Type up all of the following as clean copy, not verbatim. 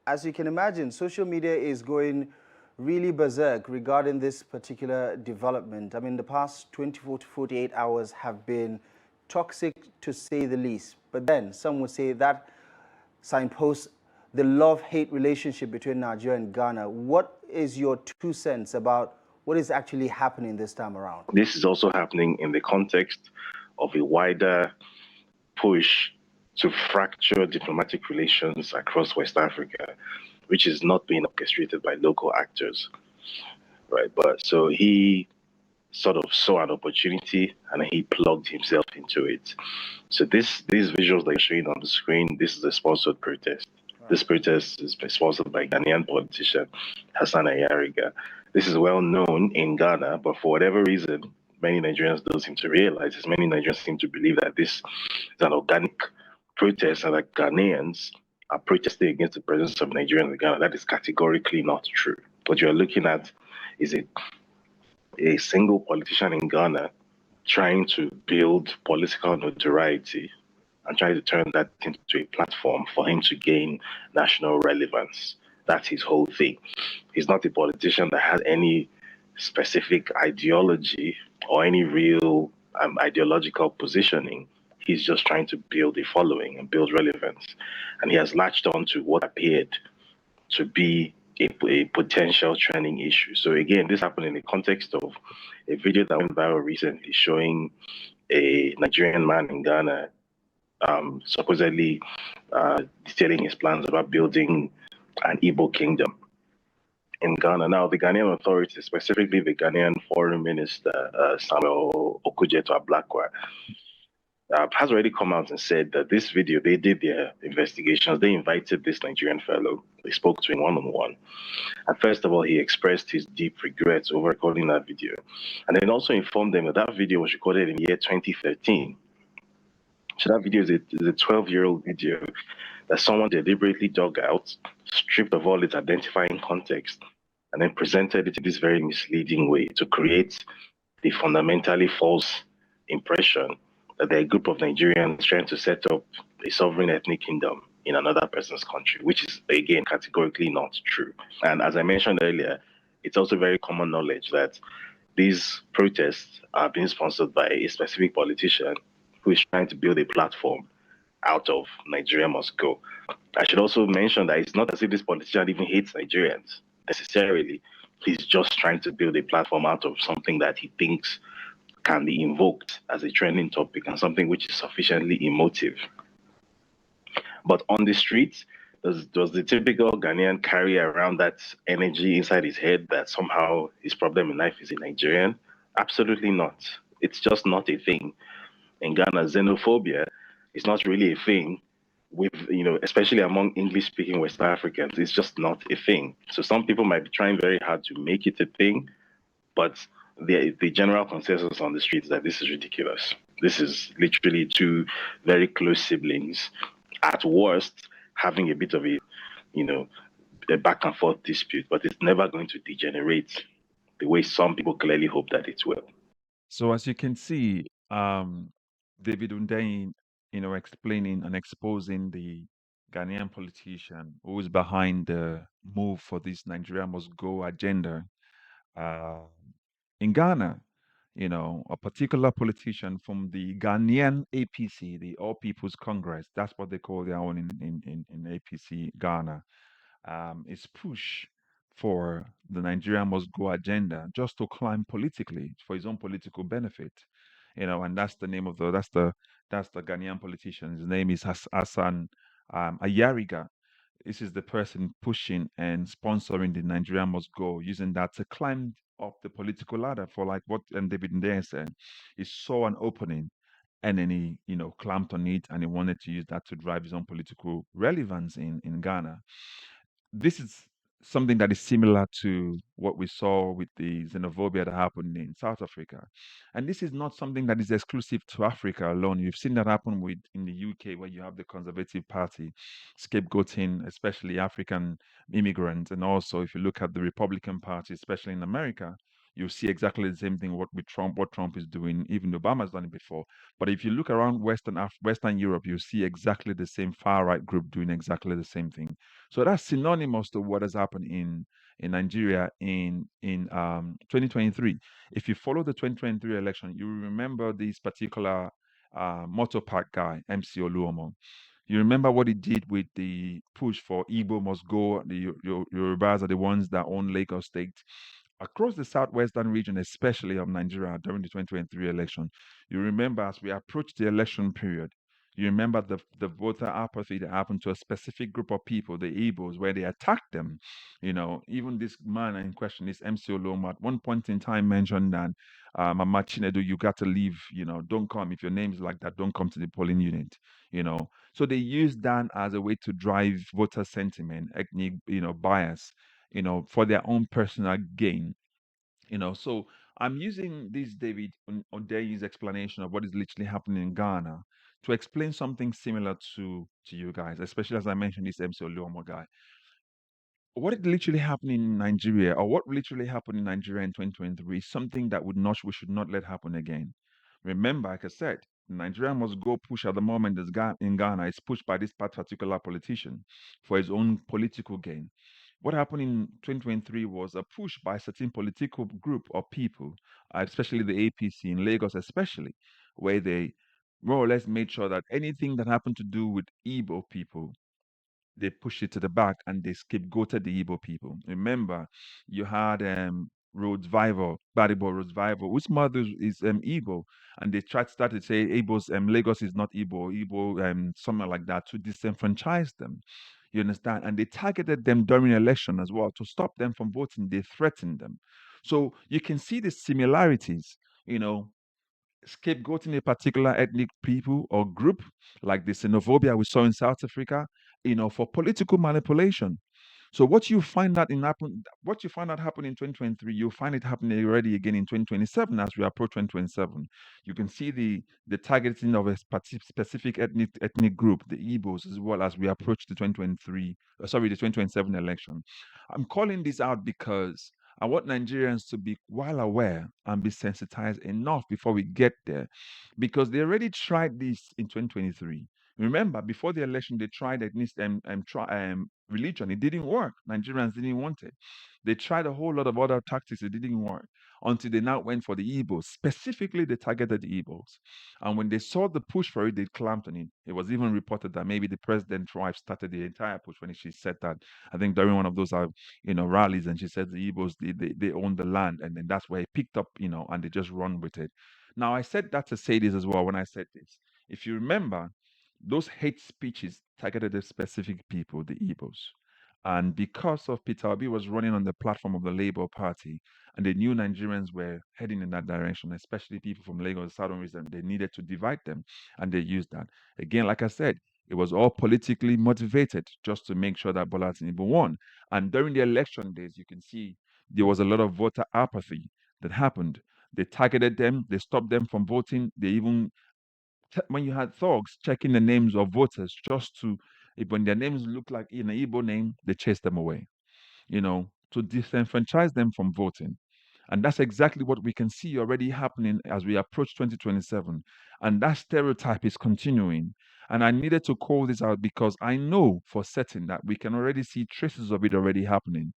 As you can imagine, social media is going really berserk regarding this particular development. I mean, the past 24 to 48 hours have been toxic to say the least. But then some would say that signposts the love-hate relationship between Nigeria and Ghana. What is your 2 cents about what is actually happening this time around? This is also happening in the context of a wider push to fracture diplomatic relations across West Africa, which is not being orchestrated by local actors, right? But so he sort of saw an opportunity and he plugged himself into it. So these visuals that you're showing on the screen, this is a sponsored protest. Right. This protest is sponsored by Ghanaian politician Hassan Ayariga. This is well known in Ghana, but for whatever reason, many Nigerians don't seem to realize this. Many Nigerians seem to believe that this is an organic protest and that Ghanaians are protesting against the presence of Nigerians in Ghana. That is categorically not true. What you're looking at is a single politician in Ghana trying to build political notoriety and trying to turn that into a platform for him to gain national relevance. That's his whole thing. He's not a politician that has any specific ideology or any real ideological positioning. He's just trying to build a following and build relevance. And he has latched on to what appeared to be a potential trending issue. So again, this happened in the context of a video that went viral recently showing a Nigerian man in Ghana supposedly detailing his plans about building an Igbo kingdom in Ghana. Now, the Ghanaian authorities, specifically the Ghanaian Foreign Minister Samuel Okudzeto-Ablakwa, has already come out and said that this video, they did their investigations. They invited this Nigerian fellow. They spoke to him one-on-one. And first of all, he expressed his deep regrets over recording that video. And then also informed them that that video was recorded in the year 2013. So that video is a 12-year-old video that someone deliberately dug out, stripped of all its identifying context, and then presented it in this very misleading way to create the fundamentally false impression that they're a group of Nigerians trying to set up a sovereign ethnic kingdom in another person's country, which is, again, categorically not true. And as I mentioned earlier, it's also very common knowledge that these protests are being sponsored by a specific politician who is trying to build a platform out of Nigeria Must Go. I should also mention that it's not as if this politician even hates Nigerians necessarily. He's just trying to build a platform out of something that he thinks can be invoked as a trending topic and something which is sufficiently emotive. But on the streets, does the typical Ghanaian carry around that energy inside his head that somehow his problem in life is a Nigerian? Absolutely not. It's just not a thing. In Ghana, xenophobia is not really a thing with, especially among English-speaking West Africans. It's just not a thing. So some people might be trying very hard to make it a thing, but the general consensus on the street is that this is ridiculous. This is literally two very close siblings, at worst, having a bit of a back and forth dispute, but it's never going to degenerate the way some people clearly hope that it will. So as you can see, David Hundeyin, explaining and exposing the Ghanaian politician who is behind the move for this Nigeria Must Go agenda. In Ghana, a particular politician from the Ghanaian APC, the All People's Congress, that's what they call their own in APC Ghana, is push for the Nigeria Must Go agenda just to climb politically for his own political benefit. And that's the name of that's the Ghanaian politician. His name is Hassan Ayariga. This is the person pushing and sponsoring the Nigeria Must Go, using that to climb up the political ladder for like what David Ndaye said. He saw an opening and then he, clamped on it and he wanted to use that to drive his own political relevance in Ghana. This is something that is similar to what we saw with the xenophobia that happened in South Africa. And this is not something that is exclusive to Africa alone. You've seen that happen in the UK, where you have the Conservative Party scapegoating, especially African immigrants. And also, if you look at the Republican Party, especially in America, you'll see exactly the same thing what Trump is doing. Even Obama's done it before. But if you look around Western Europe, you see exactly the same far right group doing exactly the same thing. So that's synonymous to what has happened in Nigeria in 2023. If you follow the 2023 election, you remember this particular motor park guy, MC Oluomo. You remember what he did with the push for Igbo Must Go. The Yorubas are the ones that own Lagos State. Across the southwestern region, especially of Nigeria during the 2023 election, you remember as we approached the election period, you remember the voter apathy that happened to a specific group of people, the Igbos, where they attacked them. Even this man in question, this MC Oluomo, at one point in time mentioned that, Mama Chinedu, you got to leave, don't come. If your name is like that, don't come to the polling unit, you know. So they used that as a way to drive voter sentiment, ethnic, bias, for their own personal gain. So I'm using this David Ondey's explanation of what is literally happening in Ghana to explain something similar to you guys, especially as I mentioned this MC Oluomo guy. What is literally happening in Nigeria, or what literally happened in Nigeria in 2023, is something that we should not let happen again. Remember, like I said, Nigeria must go push at the moment in Ghana is pushed by this particular politician for his own political gain. What happened in 2023 was a push by a certain political group of people, especially the APC in Lagos, especially, where they more or less made sure that anything that happened to do with Igbo people, they pushed it to the back and they scapegoated the Igbo people. Remember, you had Rhodes-Vivour, Badibo Rhodes-Vivour, whose mother is Igbo, and they started to say Igbo's Lagos is not Igbo, something like that, to disenfranchise them. You understand? And they targeted them during election as well to stop them from voting. They threatened them. So you can see the similarities, you know, scapegoating a particular ethnic people or group, like the xenophobia we saw in South Africa, for political manipulation. So what you find out happen in 2023, you'll find it happening already again in 2027 as we approach 2027. You can see the targeting of a specific ethnic group, the Igbos, as well as we approach the 2027 election. I'm calling this out because I want Nigerians to be well aware and be sensitized enough before we get there, because they already tried this in 2023. Remember, before the election, they tried religion. It didn't work. Nigerians didn't want it. They tried a whole lot of other tactics. It didn't work until they now went for the Igbos. Specifically, they targeted the Igbos. And when they saw the push for it, they clamped on it. It was even reported that maybe the president's wife started the entire push when she said that. I think during one of those rallies, and she said the Igbos they own the land, and then that's where it picked up, and they just run with it. Now I said that to say this as well. When I said this, if you remember, those hate speeches targeted a specific people, the Igbos. And because of Peter Obi was running on the platform of the Labour Party, and they knew Nigerians were heading in that direction, especially people from Lagos, Southern region, they needed to divide them, and they used that. Again, like I said, it was all politically motivated just to make sure that Bola Tinubu won. And during the election days, you can see there was a lot of voter apathy that happened. They targeted them, they stopped them from voting, they even when you had thugs checking the names of voters just to, if when their names look like in an Igbo name, they chase them away, to disenfranchise them from voting. And that's exactly what we can see already happening as we approach 2027. And that stereotype is continuing. And I needed to call this out because I know for certain that we can already see traces of it already happening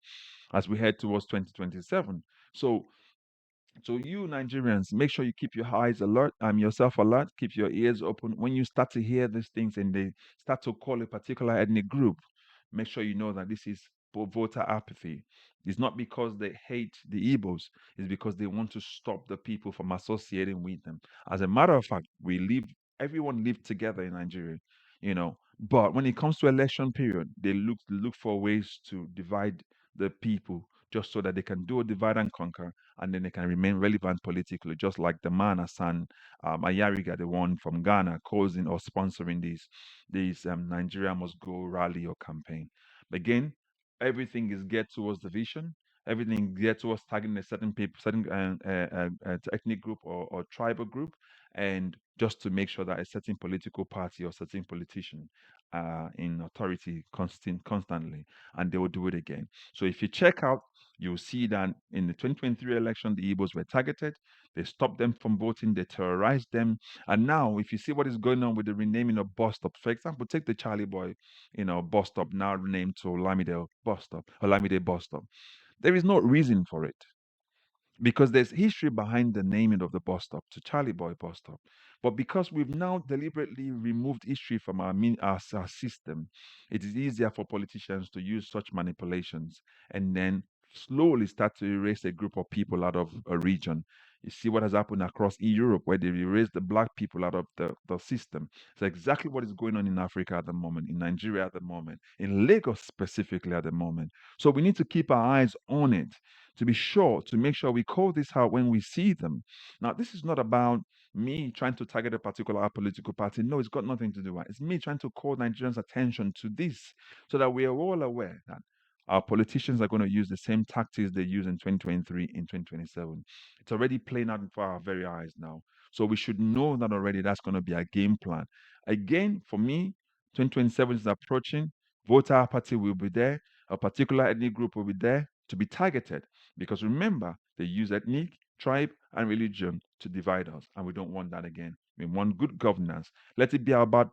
as we head towards 2027. So you Nigerians, make sure you keep your eyes alert, yourself alert, keep your ears open. When you start to hear these things and they start to call a particular ethnic group, make sure you know that this is voter apathy. It's not because they hate the Igbos, it's because they want to stop the people from associating with them. As a matter of fact, everyone lived together in Nigeria, But when it comes to election period, they look for ways to divide the people just so that they can do a divide and conquer, and then they can remain relevant politically, just like the man Hassan Ayariga, the one from Ghana, causing or sponsoring these Nigeria Must Go rally or campaign. Again, everything is geared towards the vision. Everything geared towards targeting a certain people, certain ethnic group or tribal group, and just to make sure that a certain political party or certain politician in authority constantly, and they will do it again. So if you check out You'll see that in the 2023 election, the Igbos were targeted. They stopped them from voting. They terrorized them. And now, if you see what is going on with the renaming of bus stops, for example, take the Charlie Boy, bus stop now renamed to Olamide bus stop, Olamide bus stop. There is no reason for it because there's history behind the naming of the bus stop to Charlie Boy bus stop. But because we've now deliberately removed history from our system, it is easier for politicians to use such manipulations and then slowly start to erase a group of people out of a region. You see what has happened across Europe, where they erased the black people out of the system. It's exactly what is going on in Africa at the moment, in Nigeria at the moment, in Lagos specifically at the moment. So we need to keep our eyes on it to be sure, to make sure we call this out when we see them. Now, this is not about me trying to target a particular political party. No, it's got nothing to do with it. It's me trying to call Nigerians' attention to this so that we are all aware that our politicians are going to use the same tactics they use in 2023 in 2027. It's already playing out before our very eyes now. So we should know that already that's going to be a game plan. Again, for me, 2027 is approaching. Voter apathy will be there. A particular ethnic group will be there to be targeted. Because remember, they use ethnic, tribe, and religion to divide us. And we don't want that again. We want good governance. Let it be about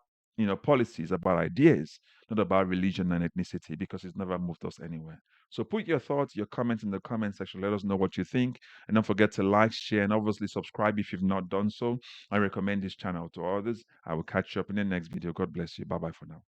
policies, about ideas, not about religion and ethnicity, because it's never moved us anywhere. So put your thoughts, your comments in the comment section. Let us know what you think. And don't forget to like, share, and obviously subscribe if you've not done so. I recommend this channel to others. I will catch you up in the next video. God bless you. Bye-bye for now.